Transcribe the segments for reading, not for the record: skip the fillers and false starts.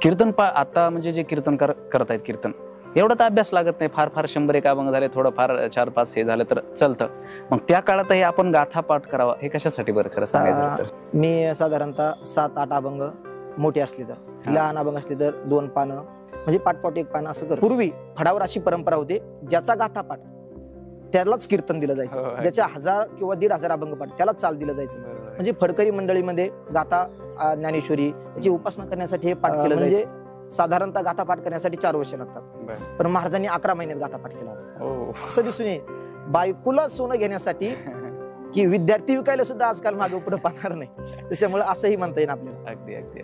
कीर्तन आता म्हणजे जे कीर्तनकार करत आहेत कीर्तन, एवढा तर अभ्यास लागत नाही. फार फार 100 अभंग झाले, थोडं फार 4-5 हे झालं तर चालतं. मग त्या काळातही आपण गाथा पाठ करावा हे कशासाठी बरं खरं सांगायचं तर? मी साधारणतः 7-8 अभंग मोठे असले तर, लहान अभंग असले तर 2 पानं म्हणजे पाठपाठ 1 पान असं करतो. पूर्वी फडावर अशी परंपरा होती, ज्याचा गाथा पाठ त्यालाच कीर्तन दिलं जायचं, ज्याच्या 1000 किंवा 1500 अभंग पाठ त्यालाच चाल दिलं जायचं. म्हणजे फडकरी मंडळीमध्ये गाथा ज्ञानेश्वरी याची उपासना करण्यासाठी हे पाठ केलं म्हणजे साधारणतः गाथा पाठ करण्यासाठी 4 वर्ष लागतात, पण महाराजांनी 11 महिन्यात गाथा पाठ केला होता. असं दिसून येईल. बायकोला सोनं घेण्यासाठी की विद्यार्थी विकायला सुद्धा आजकाल मागे पुढे पाहणार नाही, त्याच्यामुळे असंही म्हणता येईल आपल्याला. अगदी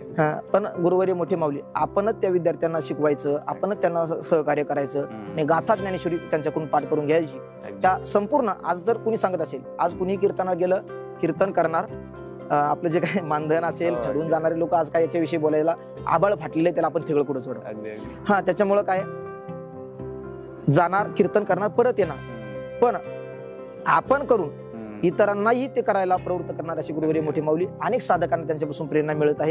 पण गुरुवर्य मोठे माऊली आपणच त्या विद्यार्थ्यांना शिकवायचं, आपणच त्यांना सहकार्य करायचं आणि गाथा ज्ञानेश्वरी त्यांच्याकडून पाठ करून घ्यायची. त्या संपूर्ण आज जर कुणी सांगत असेल, आज कुणी कीर्तनाला गेलं, कीर्तन करणार, आपलं जे काही मानधन असेल, ठरवून जाणारे लोक आज काय याच्याविषयी बोलायला आबाळ फाटलेले, त्याला आपण थिगळ कुठं सोड. त्याच्यामुळं काय जाणार, कीर्तन करणार, परत येणार. पण आपण करून इतरांनाही ते करायला प्रवृत्त करणार अशी गुरुवर्य मोठी माऊली अनेक साधकांना त्यांच्यापासून प्रेरणा मिळत आहे.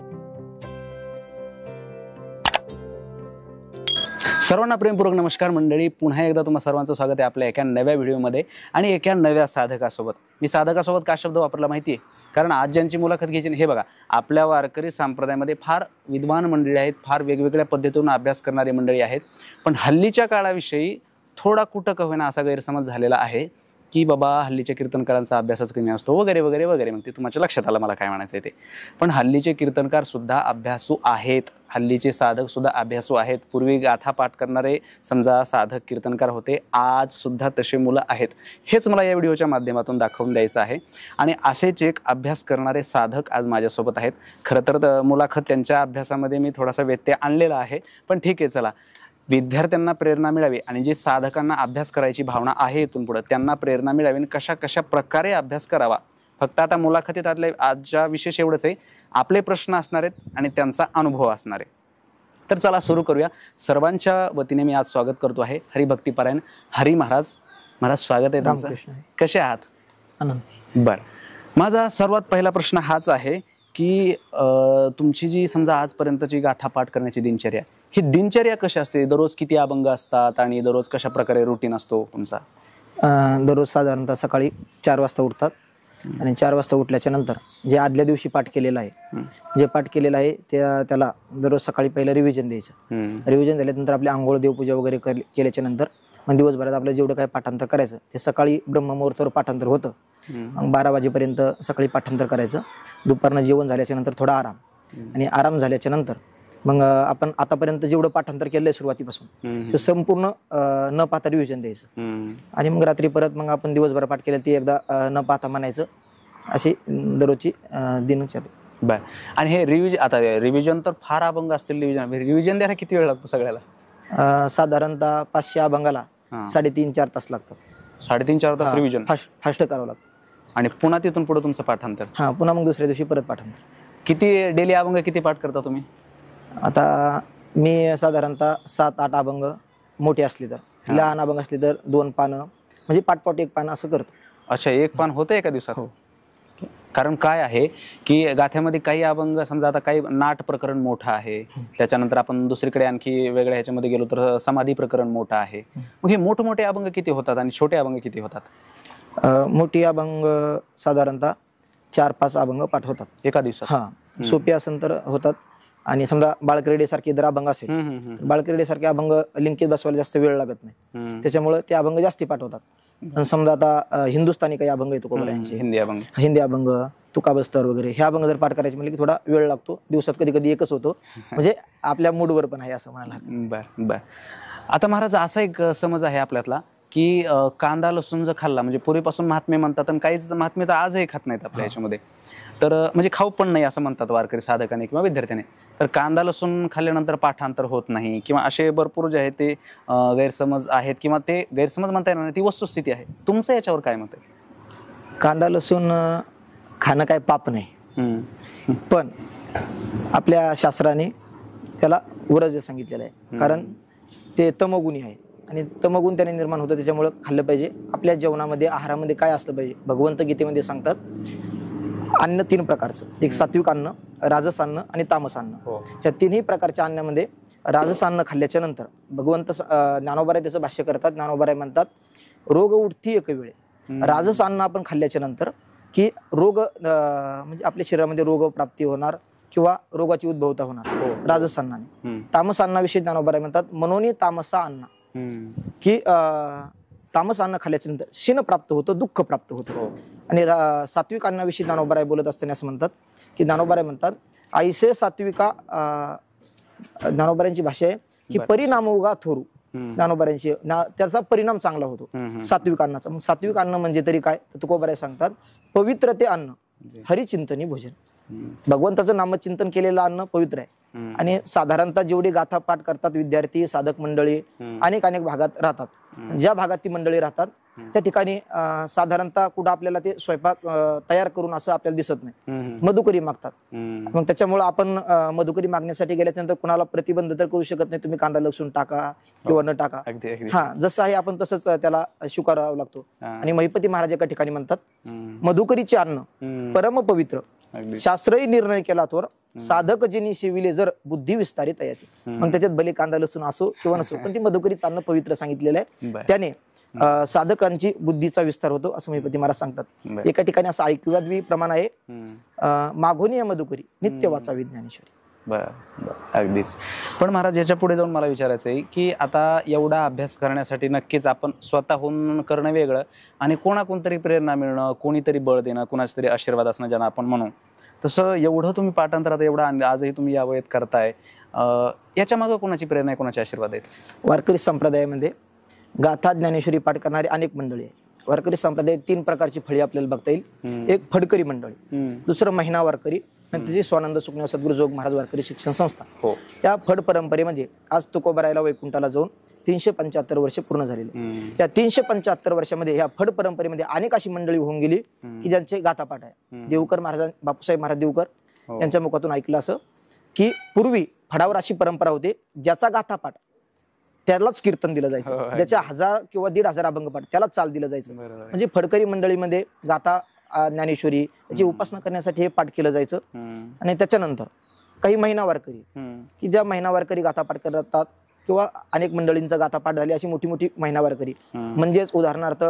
सर्वांना प्रेमपूर्वक नमस्कार मंडळी. पुन्हा एकदा तुम्हा सर्वांचं स्वागत आहे आपल्या एका नव्या व्हिडिओमध्ये आणि एका नव्या साधकासोबत. मी साधकासोबत का शब्द वापरला माहिती आहे? कारण आज ज्यांची मुलाखत घ्यायची, हे बघा, आपल्या वारकरी संप्रदायामध्ये फार विद्वान मंडळी आहेत, फार वेगवेगळ्या पद्धतीतून अभ्यास करणारी मंडळी आहेत. पण हल्लीच्या काळाविषयी थोडा कुठं का होईना असा गैरसमज झालेला आहे की बाबा हल्लीच्या कीर्तनकारांचा अभ्यासच कमी असतो वगैरे वगैरे वगैरे. मग ते तुमच्या लक्षात आलं मला काय म्हणायचं आहे ते. पण हल्लीचे कीर्तनकार सुद्धा अभ्यासू आहेत, हल्लीचे साधक सुद्धा अभ्यासू आहेत. पूर्वी गाथा पाठ करणारे समजा साधक कीर्तनकार होते, आज सुद्धा तसे मुलं आहेत. हेच मला या व्हिडिओच्या माध्यमातून दाखवून द्यायचं आहे. आणि असेच एक अभ्यास करणारे साधक आज माझ्यासोबत आहेत. खरं तर मुलाखत त्यांच्या अभ्यासामध्ये मी थोडासा व्यत्यय आणलेला आहे, पण ठीक आहे, चला, विद्यार्थ्यांना प्रेरणा मिळावी आणि जे साधकांना अभ्यास करायची भावना आहे इथून पुढे त्यांना प्रेरणा मिळावी आणि कशा कशा प्रकारे अभ्यास करावा. फक्त आता मुलाखतीत आजच्या विशेष एवढंच आहे, आपले प्रश्न असणार आहेत आणि त्यांचा अनुभव असणार आहे. तर चला सुरू करूया. सर्वांच्या वतीने मी आज स्वागत करतो आहे हरिभक्तीपरायण हरी महाराज. महाराज स्वागत आहे तुमचं. कसे आहात? आनंद. बर, माझा सर्वात पहिला प्रश्न हाच आहे की तुमची जी समजा आजपर्यंतची गाथा पाठ करण्याची दिनचर्या, ही दिनचर्या कशी असते? दररोज किती अभंग असतात आणि दररोज कशा प्रकारे रुटीन असतो तुमचा? दररोज साधारणतः सकाळी 4 वाजता उठतात आणि 4 वाजता उठल्याच्या नंतर जे आदल्या दिवशी पाठ केलेलं आहे, त्याला दररोज सकाळी पहिलं रिव्हिजन द्यायचं. रिव्हिजन झाल्यानंतर आपली आंघोळ, देवपूजा वगैरे केल्याच्या नंतर मग दिवसभरात आपलं जेवढं काय पाठांतर करायचं ते सकाळी ब्रह्ममुहूर्तावर पाठांतर होतं. मग 12 वाजेपर्यंत सकाळी पाठांतर करायचं. दुपारनं जेवण झाल्याच्या नंतर थोडा आराम, आणि आराम झाल्याच्या नंतर मग आपण आतापर्यंत जेवढं पाठांतर केलंय सुरुवातीपासून ते संपूर्ण न पाहता रिव्हिजन द्यायचं. आणि मग रात्री परत मग आपण दिवसभर पाठ केलं ते एकदा न पाहता म्हणायचं. अशी दररोजची दिनचर्या. बर, आणि हे रिव्हिजन तर फार अभंग असतील, रिव्हिजन द्यायला किती वेळ लागतो सगळ्याला? साधारणतः 500 अभंगाला 3.5-4 तास लागतात. 3.5-4 तास रिव्हिजन फास्ट करावं लागतं. आणि पुन्हा तिथून पुढे तुमचं पाठांतर? पुन्हा मग दुसऱ्या दिवशी परत पाठांतर. किती डेली अभंग किती पाठ करता तुम्ही? आता मी साधारणतः 7-8 अभंग मोठे असले तर, लहान अभंग असले तर 2 पानं म्हणजे पाठपाठ 1 पान असं करतो. अच्छा, 1 पान होतं एका दिवसात? हो. कारण काय आहे की गाथ्यामध्ये काही अभंग समजा आता काही नाट प्रकरण मोठं आहे, त्याच्यानंतर आपण दुसरीकडे आणखी वेगळ्या ह्याच्यामध्ये गेलो तर समाधी प्रकरण मोठं आहे. मग हे मोठमोठे अभंग किती होतात आणि छोटे अभंग किती होतात? मोठी अभंग साधारणतः 4-5 अभंग पाठ होतात एका दिवसात. सोपे असेल तर होतात. आणि समजा बाळक्रीडे सारखे जर अभंग असेल, बाळक्रीडे सारखे अभंग लिंकेज बसवायला जास्त वेळ लागत नाही, त्याच्यामुळे ते अभंग जास्ती पाठ होतात. आणि समजा आता हिंदुस्थानी काही अभंग येतो कोबऱ्यांचे, हिंदी अभंग, तुकाबस्तर वगैरे, हे अभंग जर पाठ करायचे म्हणजे की थोडा वेळ लागतो. दिवसात कधी कधी एकच होतो, म्हणजे आपल्या मूडवर पण आहे असं म्हणायला. बर. आता महाराज असा एक समज आहे आपल्यातला की कांदा लसूण जर खाल्ला म्हणजे पूर्वीपासून महात्मे म्हणतात, आणि काहीच महात्मे तर आजही खात नाहीत आपल्या ह्याच्यामध्ये, तर म्हणजे खाऊ पण नाही असं म्हणतात वारकरी साधकाने किंवा विद्यार्थ्याने. तर कांदा लसूण खाल्ल्यानंतर पाठांतर होत नाही किंवा असे भरपूर जे आहे ते गैरसमज आहेत, किंवा ते गैरसमज म्हणता येणार नाही, ती वस्तुस्थिती आहे. तुमचं याच्यावर काय मत आहे? कांदा लसूण खाणं काय पाप नाही, पण आपल्या शास्त्राने त्याला वर्ज्य सांगितलेलं आहे. कारण ते तमोगुणी आहे आणि तमोगुण त्याने निर्माण होतं, त्याच्यामुळे खाल्लं पाहिजे. आपल्या जेवणामध्ये, आहारामध्ये काय असलं पाहिजे? भगवंत गीतेमध्ये सांगतात अन्न 3 प्रकारचं, एक सात्विक अन्न, राजस अन्न आणि तामस अन्न. या तिन्ही प्रकारच्या अन्नामध्ये राजस अन्न खाल्ल्याच्या नंतर भगवंत ज्ञानोबाराय त्याचं भाष्य करतात. ज्ञानोबाराय म्हणतात रोग उठती एक वेळे. राजस अन्न आपण खाल्ल्याच्या नंतर की रोग म्हणजे आपल्या शरीरामध्ये रोग प्राप्ती होणार किंवा रोगाची उद्भवता होणार राजस अन्नाने. तामस अन्नाविषयी ज्ञानोबाराय म्हणतात मनोनी तामसा अन्न, की तामस अन्न खाल्ल्याच्या नंतर क्षीण प्राप्त होतं, दुःख प्राप्त होतं. आणि सात्विक अन्नाविषयी ज्ञानोबाराय बोलत असताना असं म्हणतात की ज्ञानोबाराय म्हणतात आईसे सात्विका, ज्ञानोबारायांची भाषा आहे की परिणाम उगा थोरू. ज्ञानोबारायांची त्याचा परिणाम चांगला होतो सात्विक अन्नाचा. मग सात्विक अन्न म्हणजे तरी काय, तर तुकोबाराय सांगतात पवित्र ते अन्न, हरिचिंतनी भोजन. भगवंताचं नामचिंतन केलेलं अन्न पवित्र आहे. आणि साधारणतः जेवढी गाथा पाठ करतात विद्यार्थी, साधक मंडळी अनेक भागात राहतात. ज्या भागात ती मंडळी राहतात त्या ठिकाणी साधारणतः कुठं आपल्याला ते स्वयंपाक तयार करून असं आपल्याला दिसत नाही, मधुकरी मागतात. मग त्याच्यामुळे आपण मधुकरी मागण्यासाठी गेल्यानंतर कुणाला प्रतिबंध तर करू शकत नाही, तुम्ही कांदा लसूण टाका किंवा न टाका. हा, जसं आहे आपण तसंच त्याला स्वीकारावं लागतो. आणि महिपती महाराज एका ठिकाणी म्हणतात मधुकरीचे अन्न परम पवित्र, शास्त्रही निर्णय केला तर साधक जिनी सेविले जर बुद्धी विस्तारित याची. मग त्याच्यात भले कांदा लसूण असो किंवा नसो, पण ती मधुकरीचं अन्न पवित्र सांगितलेलं आहे. त्याने साधकांची बुद्धीचा विस्तार होतो असं महिपती महाराज सांगतात. एका ठिकाणी असं ऐकवाद्वी प्रमाण आहे मागोनी मधुकरी नित्य वाचा विज्ञानेश्वरी. अगदीच. पण महाराज याच्या पुढे जाऊन मला विचारायचं आहे की आता एवढा अभ्यास करण्यासाठी नक्कीच आपण स्वतःहून करणं वेगळं आणि कोणाकोणतरी प्रेरणा मिळणं, कोणीतरी बळ देणं, कोणाच तरी आशीर्वाद असणं ज्यांना आपण म्हणू, तसं एवढं तुम्ही पाठांतरात एवढा आजही तुम्ही या वयात करताय, याच्या मागे कोणाची प्रेरणा आहे, कोणाचे आशीर्वाद आहेत? वारकरी संप्रदायामध्ये गाथा ज्ञानेश्वरी पाठ करणारी अनेक मंडळी आहे. वारकरी संप्रदायात 3 प्रकारची फळी आपल्याला बघता येईल. एक फडकरी मंडळी, दुसरं महिना वारकरी, आणि त्याची स्वानंद सुखदेव सद्गुरू जोग महाराज वारकरी शिक्षण संस्था. या फड परंपरेमध्ये आज तुकोबारायला वैकुंठाला जाऊन 375 वर्ष पूर्ण झालेली. या 375 वर्षामध्ये या फड परंपरेमध्ये अनेक अशी मंडळी होऊन गेली की ज्यांचे गाथापाठ आहे. देवकर महाराज, बापूसाहेब महाराज देवकर यांच्या मुखातून ऐकलं असं की पूर्वी फडावर अशी परंपरा होती ज्याचा गाथापाठ त्यालाच कीर्तन दिलं जायचं, ज्याच्या 1000 किंवा 1500 अभंग पाठ त्यालाच चाल दिलं जायचं. म्हणजे फडकरी मंडळीमध्ये गाथा ज्ञानेश्वरी याची उपासना करण्यासाठी हे पाठ केलं जायचं. आणि त्याच्यानंतर काही महिना वारकरी की ज्या महिना वारकरी गाथापाठ करतात किंवा अनेक मंडळींचा गाथापाठ झाली अशी मोठी मोठी महिना वारकरी, म्हणजेच उदाहरणार्थ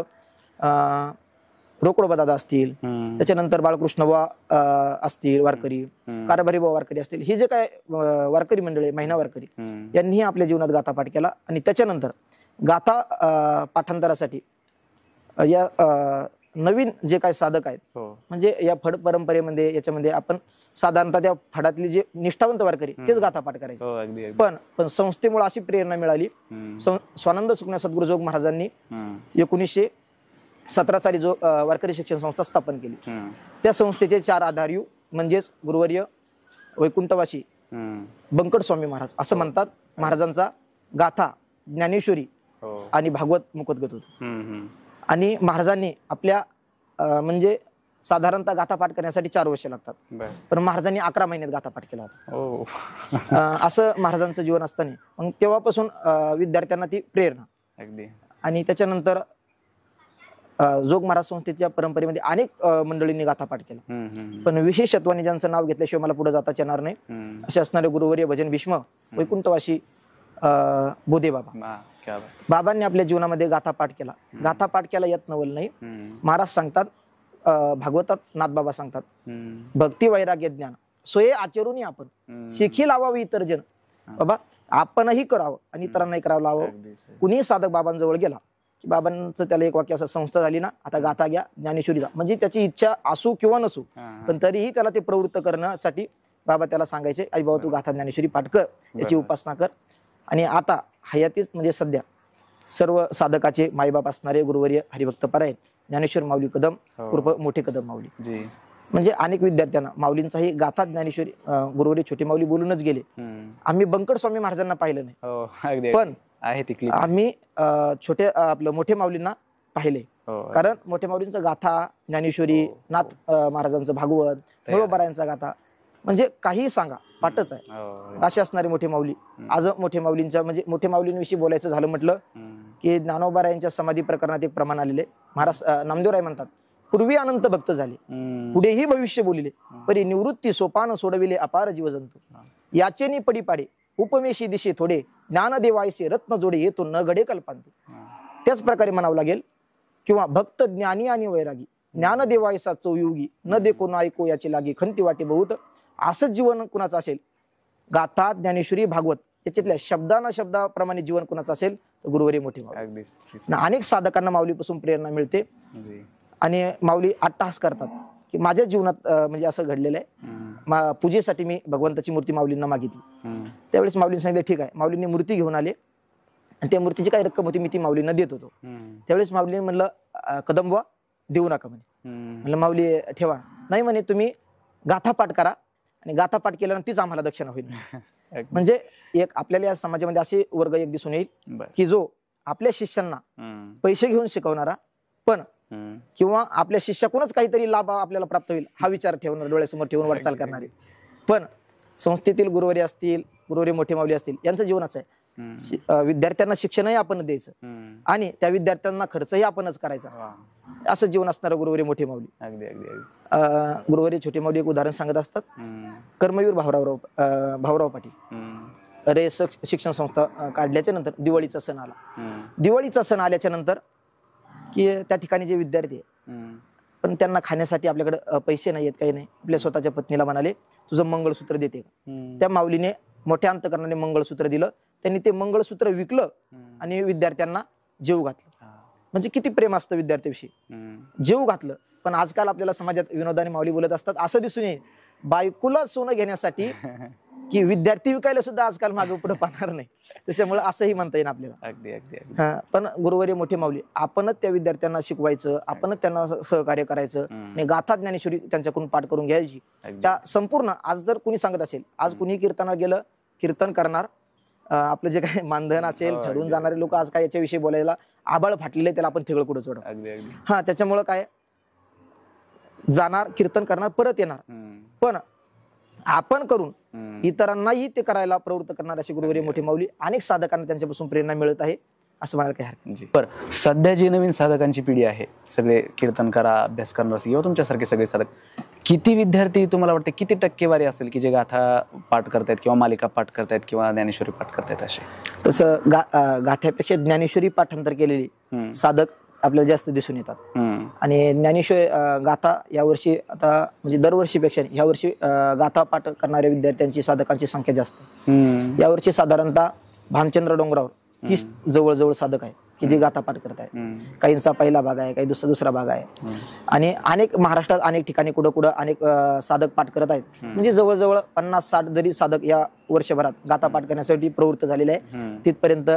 रोकडोबा दादा असतील, त्याच्यानंतर बाळकृष्ण बुवा असतील वारकरी, कारभारी बुवा वारकरी असतील, ही जे काय वारकरी मंडळी महिना वारकरी यांनीही आपल्या जीवनात गाथापाठ केला. आणि त्याच्यानंतर गाथा पाठांतरासाठी या नवीन जे काही साधक आहेत, म्हणजे या फड परंपरेमध्ये याच्यामध्ये आपण साधारणतः त्या फडातले जे निष्ठावंत वारकरी तेच गाथापाठ करायचे. पण संस्थेमुळे अशी प्रेरणा मिळाली, स्वानंद सुखदेव सद्गुरू जोग महाराजांनी 1917 साली जो वारकरी शिक्षण संस्था स्थापन केली. त्या संस्थेचे 4 आधारयू म्हणजेच गुरुवर्य वैकुंठवासी बंकट स्वामी महाराज असं म्हणतात. महाराजांचा गाथा ज्ञानेश्वरी आणि भागवत मुखोद्गत होत. आणि महाराजांनी आपल्या म्हणजे साधारणतः गाथापाठ करण्यासाठी 4 वर्ष लागतात, पण महाराजांनी 11 महिन्यात गाथापाठ केला होता. असं महाराजांचं जीवन असताना मग तेव्हापासून विद्यार्थ्यांना ती प्रेरणा. आणि त्याच्यानंतर जोग महाराज संस्थेच्या परंपरेमध्ये अनेक मंडळींनी गाथापाठ केला. पण विशेषत्वाने ज्यांचं नाव घेतल्याशिवाय मला पुढे जाताच येणार नाही असे असणारे गुरुवर्य भजन भीष्म वैकुंठवासी बोधे बाबा. बाबांनी आपल्या जीवनामध्ये गाथापाठ केला. गाथापाठ केला यात नवल नाही. महाराज सांगतात, भागवतात नाथबाबा सांगतात, भक्ती वैराग्य ज्ञान सोये आचरूनही आपण शिखी लावावी इतर जन. बाबा आपणही करावं आणि इतरांनाही करावं लावावं. कुणीही साधक बाबांजवळ गेला की बाबांचं त्याला एक वाक्य असं, संस्था झाली ना आता गाथा घ्या ज्ञानेश्वरीचा, म्हणजे त्याची इच्छा असू किंवा नसू पण तरीही त्याला ते प्रवृत्त करण्यासाठी बाबा त्याला सांगायचे, आई बाबा तू गाथा ज्ञानेश्वरी पाठ कर, याची उपासना कर. आणि आता हयातीच म्हणजे सध्या सर्व साधकाचे मायबाप असणारे गुरुवर्य हरिभक्त परायण ज्ञानेश्वर माऊली कदम उर्फ मोठे कदम माऊली, म्हणजे अनेक विद्यार्थ्यांना माऊलींचाही गाथा ज्ञानेश्वरी गुरुवर्य छोटे माऊली बोलूनच गेले. आम्ही बंकट स्वामी महाराजांना पाहिलं नाही, पण आम्ही छोटे आपलं मोठे माऊलींना पाहिले. कारण मोठे माऊलींचं गाथा ज्ञानेश्वरी, नाथ महाराजांचं भागवत, नळोबारायांचा गाथा, म्हणजे काही सांगा पाठच आहे असे असणारे मोठे माऊली. आज मोठे माऊलींच्या म्हणजे मोठे माऊलींविषयी बोलायचं झालं म्हटलं की ज्ञानोबारायांच्या समाधी प्रकरणात एक प्रमाण आलेले. महाराज नामदेवराय म्हणतात पूर्वी अनंत भक्त झाले, पुढेही भविष्य बोलिले, परी निवृत्ती सोपान सोडविले अपार जीवजंतू. याचेनी पडी पाडे उपमेशी दिशे थोडे, ज्ञान देवायसे रत्न जोडे येतो न घडे कल्पांते. त्याच प्रकारे म्हणावं लागेल किंवा भक्त ज्ञानी आणि वैरागी, ज्ञान देवायसा चौयुगी, न दे कोण ऐको याची लागी, खंती वाटे बहुत. असंच जीवन कुणाचं असेल, गाथा ज्ञानेश्वरी भागवत त्याच्यातल्या शब्दाना शब्दाप्रमाणे जीवन कुणाचं असेल तर गुरुवारी मोठी माऊली. अनेक साधकांना माऊलीपासून प्रेरणा मिळते आणि माऊली अट्टहास करतात की माझ्या जीवनात म्हणजे असं घडलेलं आहे. पूजेसाठी मी भगवंताची मूर्ती माऊलींना मागितली, त्यावेळेस माऊलींनी सांगितलं ठीक आहे. माऊलींनी मूर्ती घेऊन आले आणि त्या मूर्तीची काही रक्कम होती, मी ती माऊलींना देत होतो. त्यावेळेस माऊलीने म्हणलं कदंबवा देऊ नका म्हणे. म्हणलं माऊली ठेवा. नाही म्हणे तुम्ही गाथा पाठ करा आणि गाथा पाठ केल्यानंतर तीच आम्हाला दक्षिणा होईल. म्हणजे एक आपल्याला या समाजामध्ये असे वर्ग एक दिसून येईल की जो आपल्या शिष्यांना पैसे घेऊन शिकवणारा पण किंवा आपल्या शिष्याकडूनच काहीतरी लाभ आपल्याला प्राप्त होईल हा विचार ठेवणार, डोळ्यासमोर ठेवून वाटचाल करणारे, पण संस्थेतील गुरुवारी असतील, गुरुवारी मोठे माऊली असतील, यांचं जीवन असं आहे विद्यार्थ्यांना शिक्षणही आपण द्यायचं आणि त्या विद्यार्थ्यांना खर्चही आपणच करायचा, असं जीवन असणारं गुरुवारी मोठे माऊली. गुरुवारी छोटे माऊली एक उदाहरण सांगत असतात. कर्मवीर भाऊराव पाटील अरे शिक्षण संस्था काढल्याच्या नंतर दिवाळीचा सण आला. दिवाळीचा सण आल्याच्या नंतर की त्या ठिकाणी जे विद्यार्थी आहे पण त्यांना खाण्यासाठी आपल्याकडे पैसे नाही आहेत, काही नाही. आपल्या स्वतःच्या पत्नीला म्हणाले तुझं मंगळसूत्र देते का. त्या माऊलीने मोठ्या अंतकरणाने मंगळसूत्र दिलं. त्यांनी ते मंगळसूत्र विकलं आणि विद्यार्थ्यांना जेवू घातलं. म्हणजे किती प्रेम असतं विद्यार्थ्याविषयी, जेवू घातलं. पण आजकाल आपल्याला समाजात विनोदाने माऊली बोलत असतात असं दिसून येईल बायकोला सोनं घेण्यासाठी की विद्यार्थी विकायला सुद्धा आजकाल मागे पुढे पाहणार नाही. त्याच्यामुळे असंही म्हणता येईल आपल्याला. पण गुरुवारी मोठे माऊली आपणच त्या विद्यार्थ्यांना शिकवायचं, आपणच त्यांना सहकार्य करायचं आणि गाथा ज्ञानेश्वरी त्यांच्याकडून पाठ करून घ्यायची. त्या संपूर्ण आज जर कुणी सांगत असेल, आज कुणी कीर्तनाला गेलं, कीर्तन करणार, आपलं जे काही मानधन असेल ठरवून जाणारे लोक आज काय याच्याविषयी बोलायला आबाळ फाटलेले, त्याला आपण थिगळ कुठं जोडू. हा त्याच्यामुळे काय जाणार, कीर्तन करणार, परत येणार, पण आपण करून इतरांनाही ते करायला प्रवृत्त करणार अशी गुरुवारी मोठी माऊली. अनेक साधकांना त्यांच्यापासून प्रेरणा मिळत आहे असं म्हणायला काही हरकत नाही. बरं, सध्या जी नवीन साधकांची पिढी आहे, सगळे कीर्तन करा, अभ्यास करणार किंवा तुमच्यासारखे सगळे साधक, किती विद्यार्थी तुम्हाला वाटते, किती टक्केवारी असेल की जे गाथा पाठ करतायत किंवा मालिका पाठ करतायत किंवा ज्ञानेश्वरी पाठ करतायत असे? तसं गाथ्यापेक्षा ज्ञानेश्वरी पाठांतर केलेली साधक आपल्याला जास्त दिसून येतात. आणि ज्ञानेश्वरी गाथा यावर्षी आता म्हणजे दरवर्षीपेक्षा यावर्षी गाथा पाठ करणाऱ्या विद्यार्थ्यांची साधकांची संख्या जास्त. यावर्षी साधारणतः भामचंद्र डोंगरावर 30 जवळजवळ साधक आहे की जे गाथा पाठ करत आहेत. काहींचा पहिला भाग आहे, काही दुसरा भाग आहे. आणि अनेक महाराष्ट्रात अनेक ठिकाणी कुठं अनेक साधक पाठ करत आहेत. म्हणजे जवळजवळ 50-60 जरी साधक या वर्षभरात गाथा पाठ करण्यासाठी प्रवृत्त झालेले आहे. तिथपर्यंत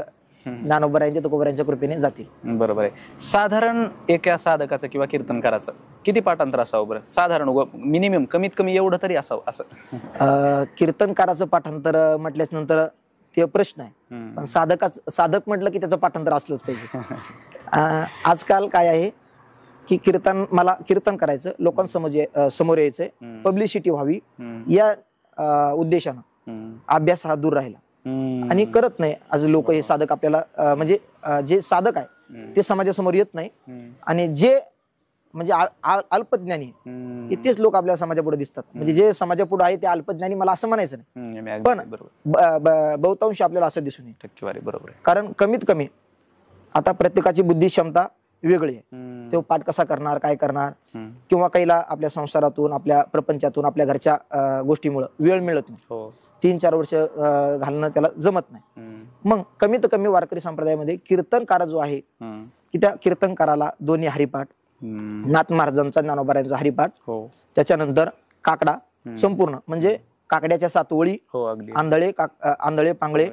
ज्ञानोबरायांच्या तुकोबरायांच्या कृपेने जातील. बरोबर आहे. साधारण एका साधकाचं किंवा कीर्तनकाराचं किती पाठांतर असावं बरं? साधारण मिनिमम कमीत कमी एवढं तरी असावं असं? कीर्तनकाराचं पाठांतर म्हटल्याच नंतर ते प्रश्न आहे, पण साधक म्हटलं की त्याचं पाठांतर असलंच पाहिजे. आजकाल काय आहे की मला कीर्तन करायचं, लोकांसमोर यायचंय, पब्लिसिटी व्हावी या उद्देशानं अभ्यास हा दूर राहिला आणि करत नाही. आज लोक हे साधक आपल्याला म्हणजे जे साधक आहे ते समाजासमोर येत नाही आणि जे म्हणजे अल्पज्ञानी तेच लोक आपल्या समाजापुढे दिसतात. म्हणजे जे समाजापुढे आहे ते अल्पज्ञानी मला असं म्हणायचं नाही, पण बहुतांश आपल्याला असं दिसून येईल टक्केवारी. बरोबर आहे. कारण कमीत कमी आता प्रत्येकाची बुद्धी क्षमता वेगळी आहे. तो पाठ कसा करणार, काय करणार, किंवा काहीला आपल्या संसारातून, आपल्या प्रपंचातून, आपल्या घरच्या गोष्टीमुळे वेळ मिळत नाही, 3-4 वर्ष घालणं त्याला जमत नाही. मग कमीत कमी वारकरी संप्रदायामध्ये कीर्तनकार जो आहे की त्या कीर्तनकाराला दोन्ही हरिपाठ, नाथ महाराजांचा, ज्ञानोबारायांचा हरिपाठ, त्याच्यानंतर काकडा संपूर्ण म्हणजे काकड्याच्या 7 ओळी, आंधळे पांगळे,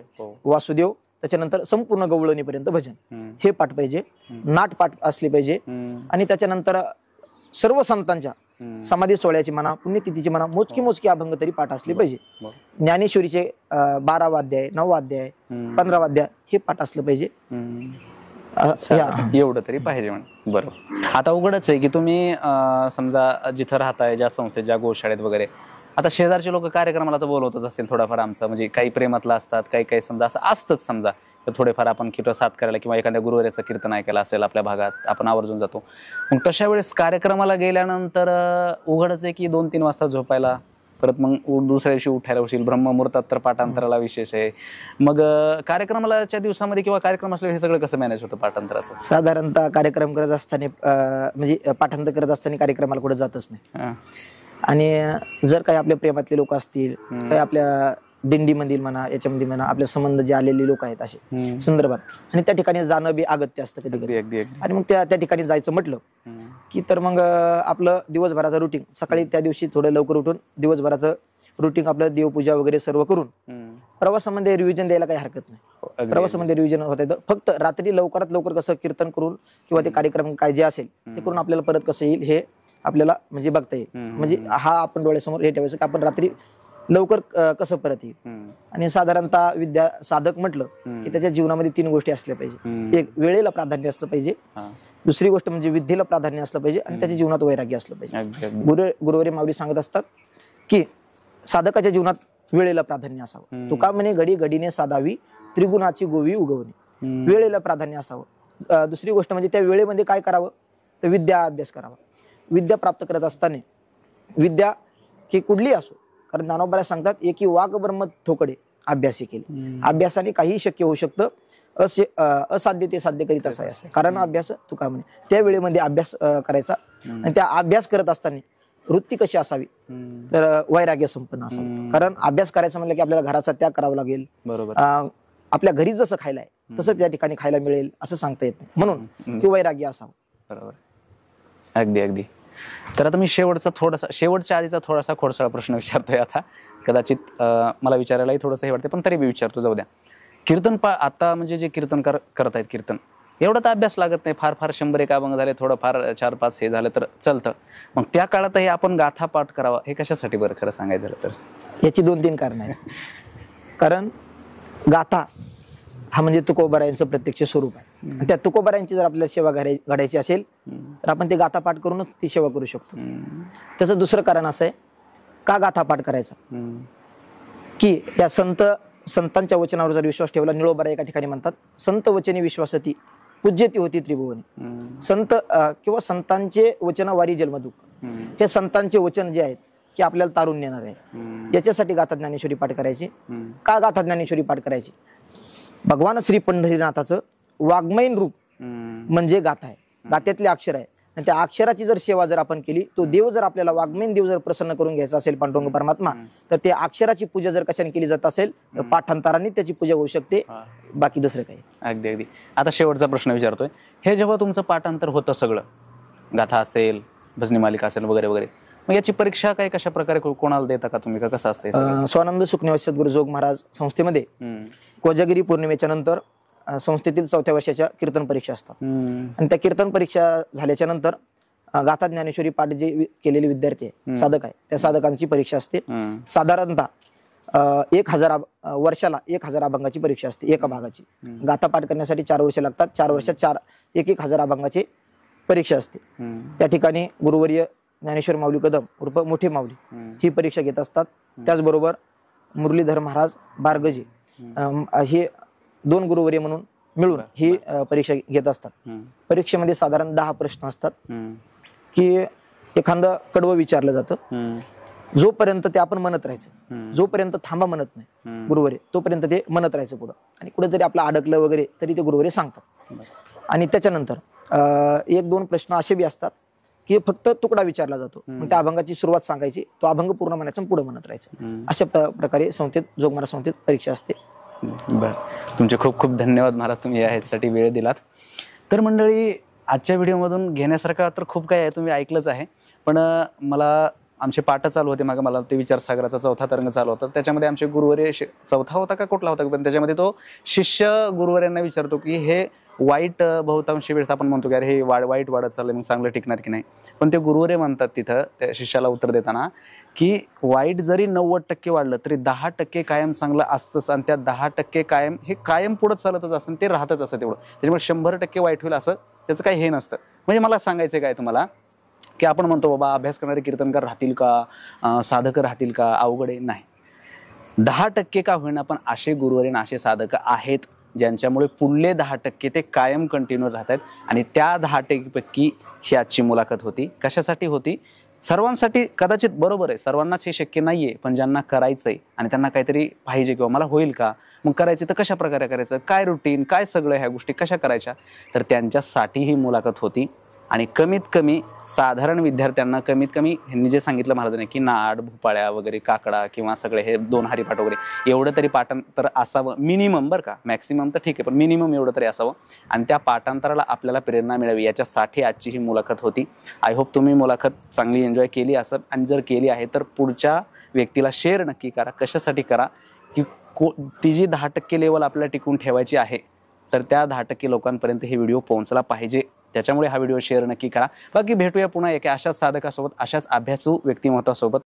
वासुदेव, त्याच्यानंतर संपूर्ण गवळणीपर्यंत भजन हे पाठ पाहिजे. नाट पाठ असले पाहिजे. आणि त्याच्यानंतर सर्व संतांच्या समाधी सोहळ्याची म्हणा, पुण्यतिथीची म्हणा, मोजकी अभंग तरी पाठ असले पाहिजे. ज्ञानेश्वरीचे 12 वाद्याय, 9 वाद्याय, 15 वाद्याय हे पाठ असलं पाहिजे. एवढं तरी पाहिजे म्हणजे. बरोबर. आता उघडच आहे की तुम्ही समजा जिथं राहताय, ज्या संस्थेत, ज्या गोशाळेत वगैरे, आता शेजारचे लोक कार्यक्रमाला तर बोलवतच असतील थोडाफार आमचा, म्हणजे काही प्रेमातला असतात, काही काही समजा असं असतंच समजा, तर थोडेफार आपण कीर्तन साथ करायला किंवा एखाद्या गुरुवाऱ्याचं कीर्तन ऐकायला असेल आपल्या भागात आपण आवर्जून जातो. मग तशा वेळेस कार्यक्रमाला गेल्यानंतर उघडच आहे की 2-3 वाजता झोपायला, परत मग दुसऱ्या दिवशी उठायला उशीर, ब्रह्ममुहूर्तात तर पाठांतराला विशेष आहे. मग कार्यक्रमाच्या दिवसामध्ये किंवा कार्यक्रम असल्यावर हे सगळं कसं मॅनेज होतं पाठांतराचं? साधारणतः कार्यक्रम करत असताना म्हणजे पाठांतर करत असताना कार्यक्रमाला कुठे जातच नाही. आणि जर काही आपल्या प्रेमातले लोक असतील, काही आपल्या दिंडीमधील म्हणा, याच्यामध्ये म्हणा, आपल्या संबंध जे आलेले लोक आहेत असे संदर्भात, आणि त्या ठिकाणी जाणं बी अगत्य असतं कधी कधी. आणि मग त्या ठिकाणी जायचं म्हटलं की तर मग आपलं दिवसभराचं रुटीन, सकाळी त्या दिवशी थोडं लवकर उठून दिवसभराचं रुटीन आपलं देवपूजा वगैरे सर्व करून प्रवासामध्ये रिव्हिजन द्यायला काही हरकत नाही. प्रवासामध्ये रिव्हिजन होत आहे, फक्त रात्री लवकरात लवकर कसं कीर्तन करून किंवा ते कार्यक्रम काय जे असेल ते करून आपल्याला परत कसं येईल हे आपल्याला म्हणजे बघता येईल. म्हणजे हा आपण डोळ्यासमोर हे ठेवायचं की आपण रात्री लवकर कसं परत येईल. आणि साधारणतः विद्या साधक म्हटलं की त्याच्या जीवनामध्ये 3 गोष्टी असल्या पाहिजे. एक, वेळेला प्राधान्य असलं पाहिजे. दुसरी गोष्ट म्हणजे विद्येला प्राधान्य असलं पाहिजे. आणि त्याच्या जीवनात वैराग्य असलं पाहिजे. गुरुवारी माऊली सांगत असतात की साधकाच्या जीवनात वेळेला प्राधान्य असावं. तुका म्हणे घडी घडीने साधावी, त्रिगुणाची गोवी उगवणे. वेळेला प्राधान्य असावं. दुसरी गोष्ट म्हणजे त्या वेळेमध्ये काय करावं, तर विद्या अभ्यास करावा. विद्या प्राप्त करत असताना विद्या की कुठली असो, कारण ज्ञानोबा सांगतात एकी वाघ ब्रह्म थोकडे अभ्यासी केले. अभ्यासाने काही शक्य होऊ शकतं, असाध्य ते साध्य करीत असायचं. कारण अभ्यास तुका म्हणे त्या वेळेमध्ये अभ्यास करायचा. आणि त्या अभ्यास करत असताना वृत्ती कशी असावी, तर वैराग्य संपन्न असावं. कारण अभ्यास करायचं म्हणलं की आपल्याला घराचा त्याग करावा लागेल. बरोबर. आपल्या घरी जसं खायला आहे तसं त्या ठिकाणी खायला मिळेल असं सांगता येत नाही, म्हणून की वैराग्य असावं. बरोबर, अगदी अगदी. तर आता मी शेवटच्या आधीचा थोडासा खोडसाळ प्रश्न विचारतोय आता, कदाचित मला विचारायलाही थोडंसं हे वाटतं, पण तरी मी विचारतो, जाऊ द्या. कीर्तन आता म्हणजे जे कीर्तनकार करत आहेत कीर्तन, एवढा तर अभ्यास लागत नाही, फार फार 100 अभंग झाले, थोडं फार 4-5 हे झालं तर चालतं. मग त्या काळातही आपण गाथा पाठ करावा, हे कशासाठी बरं खरं सांगायचं झालं तर? याची 2-3 कारणं आहेत. कारण गाथा हा म्हणजे तुकोबारायांचं प्रत्यक्ष स्वरूप आहे. त्या तुकोबारायांची जर आपल्याला सेवा घडायची असेल तर आपण ते गाथा पाठ करूनच ती सेवा करू शकतो. त्याचं दुसरं कारण असं आहे, का गाथा पाठ करायचा, की त्या संतांच्या वचनावर जर विश्वास ठेवला, निळोबारा एका ठिकाणी म्हणतात, संत वचनी विश्वासती पूज्यती होती त्रिभुवनी. संत किंवा संतांचे वचन वारी जन्मदुःख, हे संतांचे वचन जे आहेत की आपल्याला तारून नेणार आहे, याच्यासाठी गाथा ज्ञानेश्वरी पाठ करायची. का गाथा ज्ञानेश्वरी पाठ करायची? भगवान श्री पंढरीनाथाचं वाङ्मयीन रूप म्हणजे गाथा आहे, गाथ्यातले अक्षर आहे. आणि त्या अक्षराची जर सेवा जर आपण केली, तो देव जर आपल्याला वाङ्मयीन देव जर प्रसन्न करून घ्यायचा असेल पांडुरंग परमात्मा, तर ते अक्षराची पूजा जर कशाने केली जात असेल तर पाठांतराने त्याची पूजा होऊ शकते, बाकी दुसरं काही. अगदी अगदी. आता शेवटचा प्रश्न विचारतोय, हे जेव्हा तुमचं पाठांतर होतं सगळं, गाथा असेल, भजनी मालिका असेल वगैरे वगैरे, मग याची परीक्षा काय कशा प्रकारे कोणाला देता का तुम्ही, का कसं असतं? स्वानंद सुखनिवास सद्गुरू जोग महाराज संस्थेमध्ये कोजागिरी पौर्णिमेच्या नंतर संस्थेतील 4थ्या वर्षाच्या कीर्तन परीक्षा असतात. आणि त्या कीर्तन परीक्षा झाल्याच्या नंतर गाथा ज्ञानेश्वरी पाठ जे केलेले विद्यार्थी आहे, साधक आहे, त्या साधकांची परीक्षा असते. साधारणतः 1000 वर्षाला 1000 अभंगाची परीक्षा असते एका भागाची. गाथा पाठ करण्यासाठी 4 वर्ष लागतात. 4 वर्षात 1000 अभंगाची परीक्षा असते. त्या ठिकाणी गुरुवर्य ज्ञानेश्वर माऊली कदम उर्फ मोठे माऊली ही परीक्षा घेत असतात. त्याचबरोबर मुरलीधर महाराज बारगजे हे 2 गुरुवर्य म्हणून मिळून ही परीक्षा घेत असतात. परीक्षेमध्ये साधारण 10 प्रश्न असतात, की एखादं कडवं विचारलं जातं, जोपर्यंत ते आपण म्हणत राहायचं, जोपर्यंत थांबा म्हणत नाही गुरुवर्य, तोपर्यंत ते म्हणत राहायचं पुढं. आणि कुठेतरी आपलं अडकलं वगैरे तरी ते गुरुवर्य सांगतात. आणि त्याच्यानंतर 1-2 प्रश्न असे बी असतात की फक्त तुकडा विचारला जातो, मग त्या अभंगाची सुरुवात सांगायची, तो अभंग पूर्ण म्हणायचा, पुढे म्हणत राहायचं. अशा प्रकारे संस्थेत जोग महाराज संस्थेत परीक्षा असते. बर, तुमचे खूप खूप धन्यवाद महाराज, तुम्ही यासाठी वेळ दिलात. तर मंडळी, आजच्या व्हिडिओमधून घेण्यासारखं तर खूप काही आहे, तुम्ही ऐकलंच आहे. पण मला आमचे पाठ चालू होते मागे, मला ते विचारसागराचा 4था तरंग चालू होता. त्याच्यामध्ये आमचे गुरुवर्य 4था होता का कुठला होता, पण त्याच्यामध्ये तो शिष्य गुरुवर्यांना विचारतो की हे वाईट बहुतांशी वेळेस आपण म्हणतो की अरे हे वाईट वाढत चाललंय, मग चांगलं टिकणार की नाही. पण ते गुरुवर्य म्हणतात तिथं त्या शिष्याला उत्तर देताना की वाईट जरी 90% वाढलं तरी 10% कायम चांगलं असतंच. आणि त्या 10% कायम हे कायम पुढे चालतच असतं, ते राहतच असतं तेवढं. त्याच्यामुळे 100% वाईट होईल असं त्याचं काही हे नसतं. म्हणजे मला सांगायचं काय तुम्हाला की आपण म्हणतो बाबा अभ्यास करणारे कीर्तनकार राहतील का, साधक राहतील का, अवघड आहे. नाही, 10% का होईना पण असे गुरुवरीण असे साधक आहेत ज्यांच्यामुळे पुढले 10% ते कायम कंटिन्यू राहत आहेत. आणि त्या 10% पैकी ही आजची मुलाखत होती. कशासाठी होती? सर्वांसाठी कदाचित बरोबर आहे, सर्वांनाच हे शक्य नाहीये, पण ज्यांना करायचंय आणि त्यांना काहीतरी पाहिजे किंवा मला होईल का, मग करायचं तर कशा प्रकारे करायचं, काय रुटीन, काय सगळं ह्या गोष्टी कशा करायच्या, तर त्यांच्यासाठी ही मुलाखत होती. आणि कमीत कमी साधारण विद्यार्थ्यांना कमीत कमी ह्यांनी जे सांगितलं महाराजांनी की नाड, भोपाळ्या वगैरे, काकडा किंवा सगळे हे 2 हरिपाठ वगैरे एवढं तरी पाठांतर असावं मिनिमम, बरं का, मॅक्सिमम तर ठीक आहे पण मिनिमम एवढं तरी असावं. आणि त्या पाठांतराला आपल्याला प्रेरणा मिळावी याच्यासाठी आजची ही मुलाखत होती. आय होप तुम्ही मुलाखत चांगली एन्जॉय केली असेल. आणि जर केली आहे तर पुढच्या व्यक्तीला शेअर नक्की करा. कशासाठी करा की ती जी 10% लेवल आपल्याला टिकून ठेवायची आहे तर त्या 10% लोकांपर्यंत हे व्हिडिओ पोहोचला पाहिजे. त्याच्यामुळे हा व्हिडिओ शेअर नक्की करा. बाकी भेटूया पुन्हा एका अशाच साधकासोबत, अशाच अभ्यासू व्यक्तिमत्वासोबत.